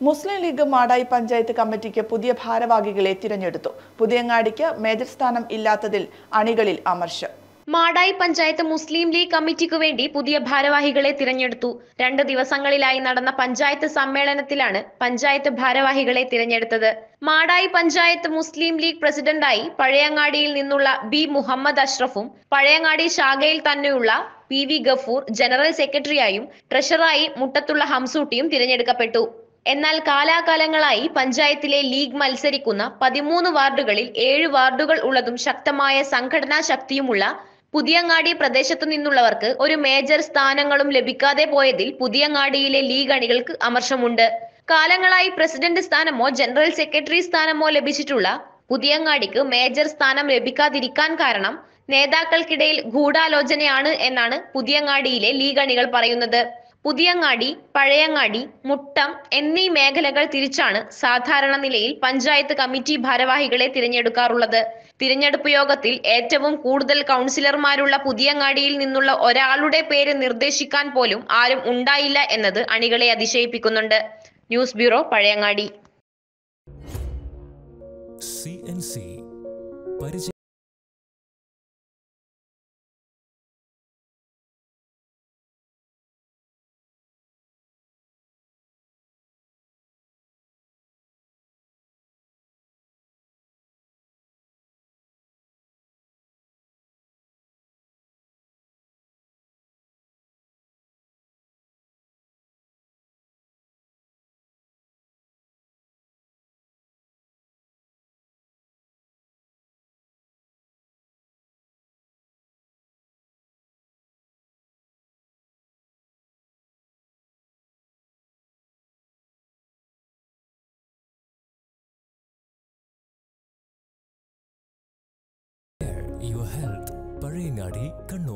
മുസ്ലിം league Madayi panchayat കമ്മിറ്റിക്ക് പുതിയ ഭാരവാഹികളെ തിരഞ്ഞെടുത്തു. പുതിയങ്ങാടിക്ക് മേജർ സ്ഥാനം ഇല്ലാത്തതിൽ അണികളിൽ അമർഷ. മാടായി പഞ്ചായത്ത് മുസ്ലിം ലീഗ് കമ്മിറ്റിക്കു വേണ്ടി പുതിയ ഭാരവാഹികളെ തിരഞ്ഞെടുത്തു. 2 ദിവസങ്ങളിലായി നടന്ന പഞ്ചായത്ത് സമ്മേളനത്തിലാണ് പഞ്ചായത്ത് ഭാരവാഹികളെ തിരഞ്ഞെടുത്തത്. മാടായി പഞ്ചായത്ത് മുസ്ലിം ലീഗ് പ്രസിഡന്റായി പഴയങ്ങാടിയിൽ നിന്നുള്ള ബി മുഹമ്മദ് അഷ്റഫും പഴയങ്ങാടി ശാഖയിൽ തന്നെയുള്ള PV ഗഫൂർ ജനറൽ സെക്രട്ടറിയായും ട്രഷററായി മുട്ടത്തുള്ള ഹംസൂട്ടിയും തിരഞ്ഞെടുക്കപ്പെട്ടു. എന്നാൽ കാലാകാലങ്ങളായി പഞ്ചായത്തിലെ ലീഗ് മത്സരിക്കുന്ന 13 വാർഡുകളിൽ 7 വാർഡുകൾ ഉള്ളതും ശക്തമായ സംഘടനാ ശക്തിയുമുള്ള പുതിയങ്ങാടി പ്രദേശത്തു നിന്നുള്ളവർക്ക് ഒരു മേജർ സ്ഥാനങ്ങളും ലഭിക്കാതെ പോയതിൽ പുതിയങ്ങാടിയിലെ ലീഗ് അണികൾക്ക് അമർഷമുണ്ട്. കാലങ്ങളായി പ്രസിഡന്റ് സ്ഥാനമോ ജനറൽ സെക്രട്ടറി സ്ഥാനമോ ലഭിച്ചിട്ടുള്ള പുതിയങ്ങാടിക്ക് മേജർ സ്ഥാനം ലഭിക്കാതിരിക്കാൻ കാരണം നേതാക്കൾക്കിടയിൽ ഗൂഢാലോചനയാണ് എന്നാണ് പുതിയങ്ങാടിയിലെ ലീഗ് അണികൾ പറയുന്നത്. പുതിയങ്ങാടി, പഴയങ്ങാടി, മുട്ടം എന്നീ മേഖലകൾ തിരിച്ചാണ് സാധാരണ നിലയിൽ പഞ്ചായത്ത് കമ്മിറ്റി ഭാരവാഹികളെ തിരഞ്ഞെടുക്കാറുള്ളത്. തിരഞ്ഞെടുപ്പ് യോഗത്തിൽ ഏറ്റവും കൂടുതൽ കൗൺസിലർമാരുള്ള പുതിയങ്ങാടിയിൽ നിന്നുള്ള ഒരാളുടെ പേര് നിർദ്ദേശിക്കാൻ പോലും ആരും ഉണ്ടായില്ല എന്നത് അണികളെ അതിശയിപ്പിക്കുന്നുണ്ട്. News bureau, Pazhayangadi. Your health, Pazhayangadi, Kannur.